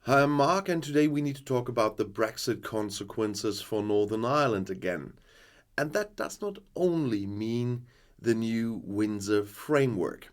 Hi, I'm Mark, and today we need to talk about the Brexit consequences for Northern Ireland again. And that does not only mean the new Windsor framework.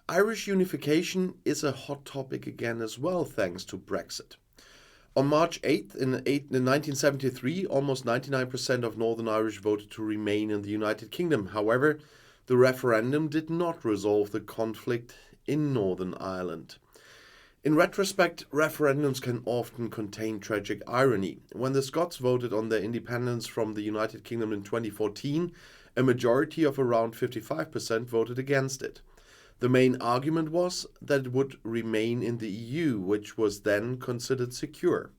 Irish unification is a hot topic again as well, thanks to Brexit. On March 8th, in 1973, almost 99% of Northern Irish voted to remain in the United Kingdom. However, the referendum did not resolve the conflict in Northern Ireland. In retrospect, referendums can often contain tragic irony. When the Scots voted on their independence from the United Kingdom in 2014, a majority of around 55% voted against it. The main argument was that it would remain in the EU, which was then considered secure.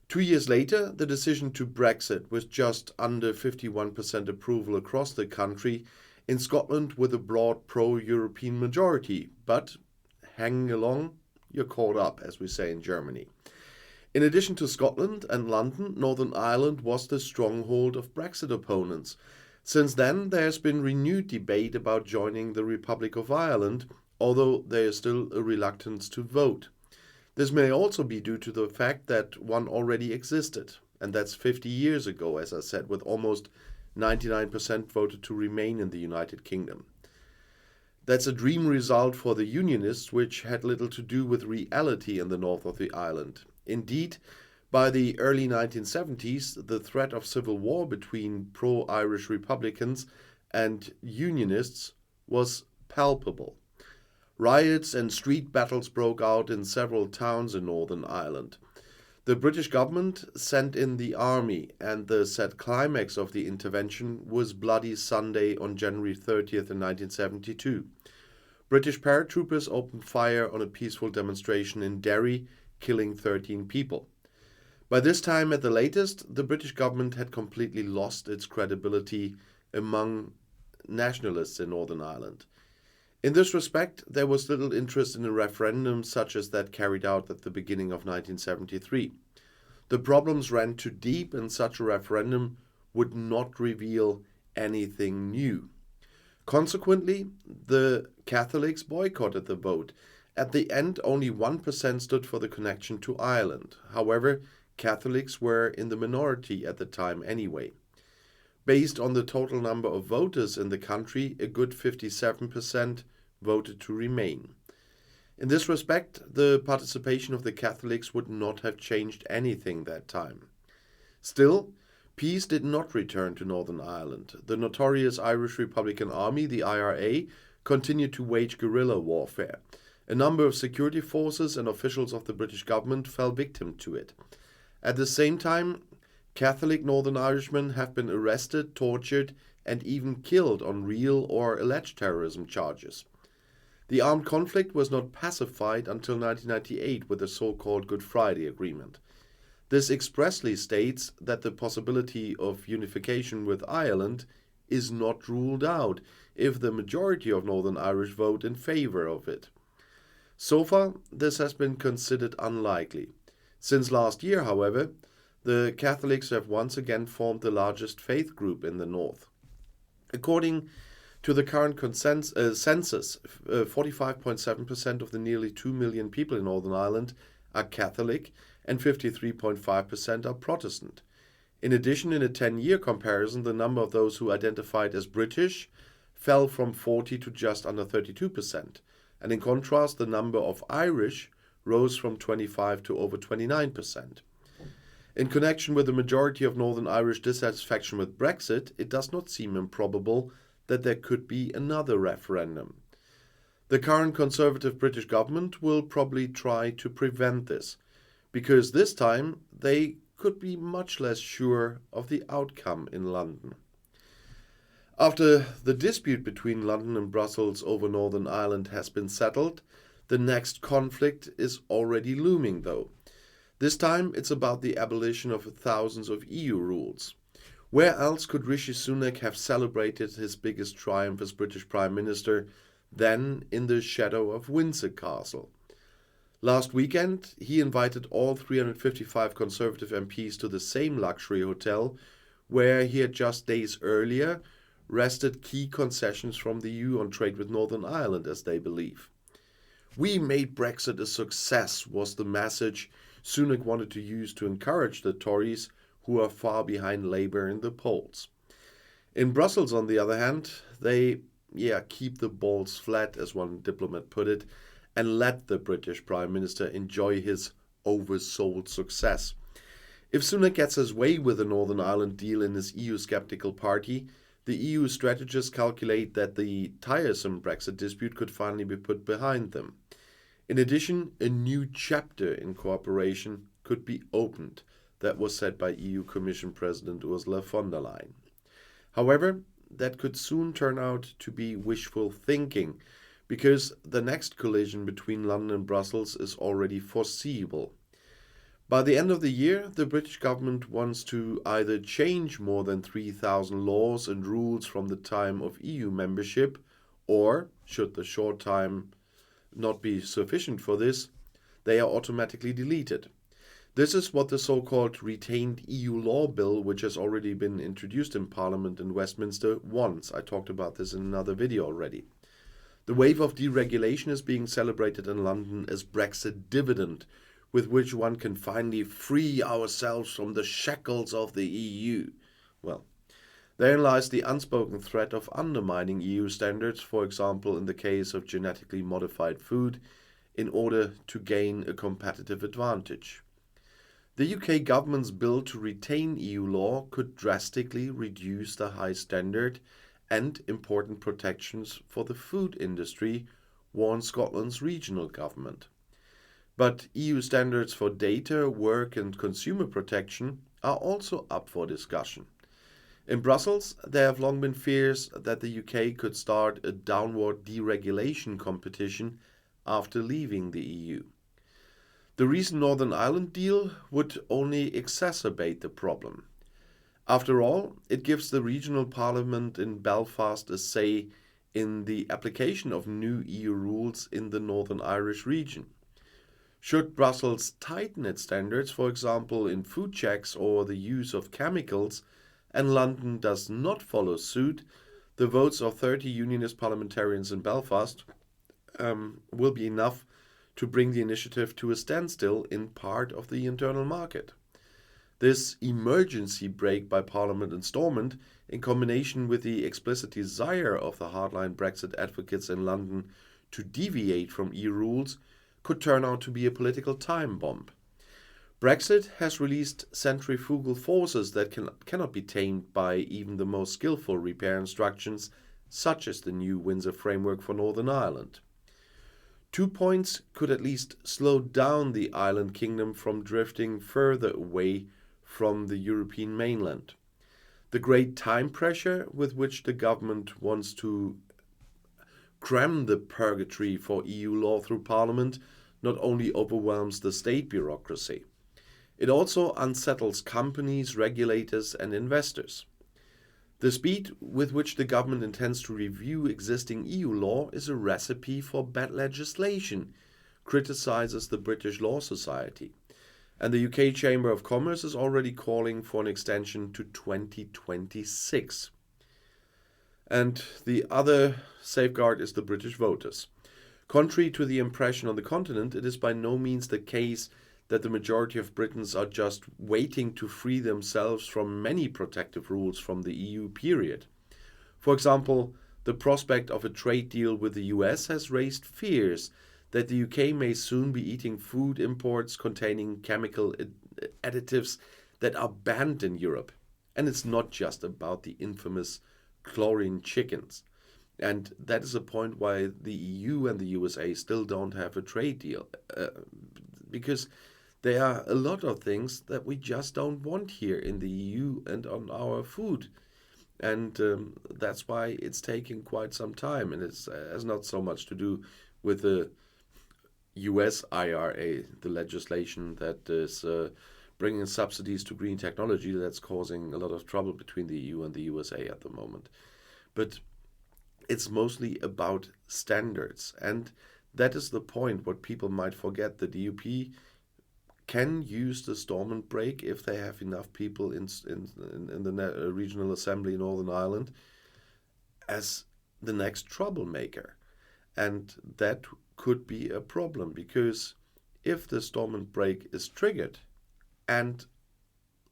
2 years later, the decision to Brexit with just under 51% approval across the country, in Scotland with a broad pro-European majority, but hanging along, you're caught up, as we say in Germany. In addition to Scotland and London, Northern Ireland was the stronghold of Brexit opponents. Since then, there has been renewed debate about joining the Republic of Ireland, although there is still a reluctance to vote. This may also be due to the fact that one already existed, and that's 50 years ago, as I said, with almost 99% voted to remain in the United Kingdom. That's a dream result for the Unionists, which had little to do with reality in the north of the island. Indeed, by the early 1970s, the threat of civil war between pro-Irish Republicans and Unionists was palpable. Riots and street battles broke out in several towns in Northern Ireland. The British government sent in the army, and the set climax of the intervention was Bloody Sunday on January 30th in 1972. British paratroopers opened fire on a peaceful demonstration in Derry, killing 13 people. By this time, at the latest, the British government had completely lost its credibility among nationalists in Northern Ireland. In this respect, there was little interest in a referendum such as that carried out at the beginning of 1973. The problems ran too deep, and such a referendum would not reveal anything new. Consequently, the Catholics boycotted the vote. At the end, only 1% stood for the connection to Ireland. However, Catholics were in the minority at the time anyway. Based on the total number of voters in the country, a good 57% voted to remain. In this respect, the participation of the Catholics would not have changed anything that time. Still, peace did not return to Northern Ireland. The notorious Irish Republican Army, the IRA, continued to wage guerrilla warfare. A number of security forces and officials of the British government fell victim to it. At the same time, Catholic Northern Irishmen have been arrested, tortured, and even killed on real or alleged terrorism charges. The armed conflict was not pacified until 1998 with the so-called Good Friday Agreement. This expressly states that the possibility of unification with Ireland is not ruled out if the majority of Northern Irish vote in favor of it. So far, this has been considered unlikely. Since last year, however, the Catholics have once again formed the largest faith group in the north. According to the current census, 45.7% of the nearly 2 million people in Northern Ireland are Catholic and 53.5% are Protestant. In addition, in a 10-year comparison, the number of those who identified as British fell from 40 to just under 32%. And in contrast, the number of Irish rose from 25 to over 29%. In connection with the majority of Northern Irish dissatisfaction with Brexit, it does not seem improbable that there could be another referendum. The current Conservative British government will probably try to prevent this, because this time they could be much less sure of the outcome in London. After the dispute between London and Brussels over Northern Ireland has been settled, the next conflict is already looming, though. This time it's about the abolition of thousands of EU rules. Where else could Rishi Sunak have celebrated his biggest triumph as British Prime Minister than in the shadow of Windsor Castle? Last weekend, he invited all 355 Conservative MPs to the same luxury hotel where he had just days earlier wrested key concessions from the EU on trade with Northern Ireland, as they believe. "We made Brexit a success" was the message Sunak wanted to use to encourage the Tories, who are far behind Labour in the polls. In Brussels, on the other hand, they keep the balls flat, as one diplomat put it, and let the British Prime Minister enjoy his oversold success. If Sunak gets his way with the Northern Ireland deal in his EU-skeptical party, the EU strategists calculate that the tiresome Brexit dispute could finally be put behind them. In addition, a new chapter in cooperation could be opened. That was said by EU Commission President Ursula von der Leyen. However, that could soon turn out to be wishful thinking, because the next collision between London and Brussels is already foreseeable. By the end of the year, the British government wants to either change more than 3,000 laws and rules from the time of EU membership, or, should the short time not be sufficient for this, they are automatically deleted. This is what the so-called retained EU law bill, which has already been introduced in Parliament in Westminster, wants. I talked about this in another video already. The wave of deregulation is being celebrated in London as Brexit dividend, with which one can finally free ourselves from the shackles of the EU. Well, therein lies the unspoken threat of undermining EU standards, for example in the case of genetically modified food, in order to gain a competitive advantage. The UK government's bill to retain EU law could drastically reduce the high standard and important protections for the food industry, warns Scotland's regional government. But EU standards for data, work and consumer protection are also up for discussion. In Brussels, there have long been fears that the UK could start a downward deregulation competition after leaving the EU. The recent Northern Ireland deal would only exacerbate the problem. After all, it gives the regional parliament in Belfast a say in the application of new EU rules in the Northern Irish region. Should Brussels tighten its standards, for example in food checks or the use of chemicals, and London does not follow suit, the votes of 30 unionist parliamentarians in Belfast will be enough to bring the initiative to a standstill in part of the internal market. This emergency brake by Parliament installment, in combination with the explicit desire of the hardline Brexit advocates in London to deviate from EU rules, could turn out to be a political time bomb. Brexit has released centrifugal forces that cannot be tamed by even the most skillful repair instructions, such as the new Windsor framework for Northern Ireland. 2 points could at least slow down the island kingdom from drifting further away from the European mainland. The great time pressure with which the government wants to cram the purgatory for EU law through Parliament not only overwhelms the state bureaucracy, it also unsettles companies, regulators and investors. The speed with which the government intends to review existing EU law is a recipe for bad legislation, criticizes the British Law Society. And the UK Chamber of Commerce is already calling for an extension to 2026. And the other safeguard is the British voters. Contrary to the impression on the continent, it is by no means the case that the majority of Britons are just waiting to free themselves from many protective rules from the EU period. For example, the prospect of a trade deal with the US has raised fears that the UK may soon be eating food imports containing chemical additives that are banned in Europe. And it's not just about the infamous chlorine chickens. And that is a point why the EU and the USA still don't have a trade deal. Because there are a lot of things that we just don't want here in the EU and on our food. And that's why it's taking quite some time. And it has not so much to do with the US IRA, the legislation that is bringing subsidies to green technology that's causing a lot of trouble between the EU and the USA at the moment. But it's mostly about standards. And that is the point, what people might forget. The DUP can use the Stormont brake if they have enough people in the regional assembly in Northern Ireland as the next troublemaker. And that could be a problem, because if the Stormont break is triggered and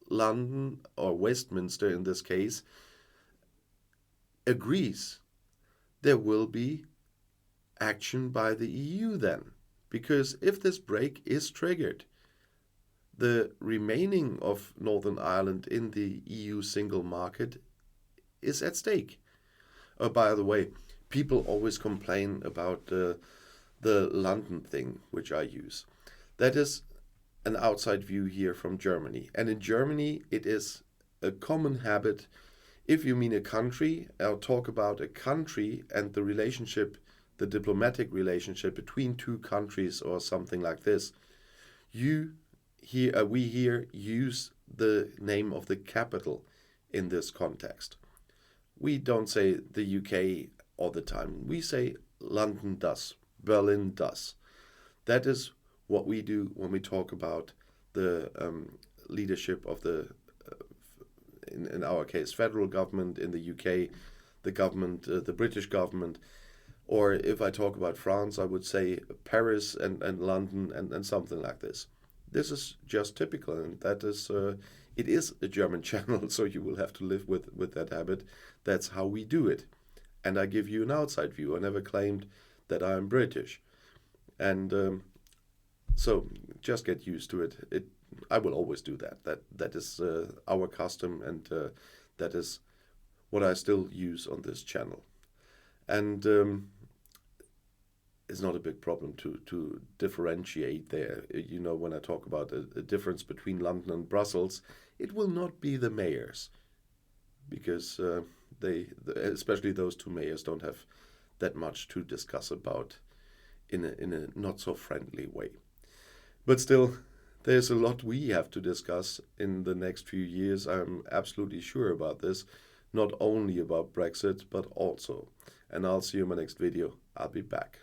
London, or Westminster in this case, agrees, there will be action by the EU then. Because if this break is triggered, the remaining of Northern Ireland in the EU single market is at stake. By the way, people always complain about the London thing, which I use. That is an outside view here from Germany. And in Germany, it is a common habit. If you mean a country, I'll talk about a country and the relationship, the diplomatic relationship between two countries or something like this. We here use the name of the capital in this context. We don't say the UK all the time. We say London does, Berlin does. That is what we do when we talk about the leadership of the, in our case, federal government, in the UK, the government, the British government. Or if I talk about France, I would say Paris and London and something like this. This is just typical, and that is, it is a German channel, so you will have to live with that habit. That's how we do it. And I give you an outside view. I never claimed that I am British. And so just get used to it. I will always do that. That is our custom, and that is what I still use on this channel. And it's not a big problem to differentiate there. You know, when I talk about a difference between London and Brussels, it will not be the mayors, because especially those two mayors, don't have that much to discuss about in a not so friendly way. But still, there's a lot we have to discuss in the next few years. I'm absolutely sure about this. Not only about Brexit, but also. And I'll see you in my next video. I'll be back.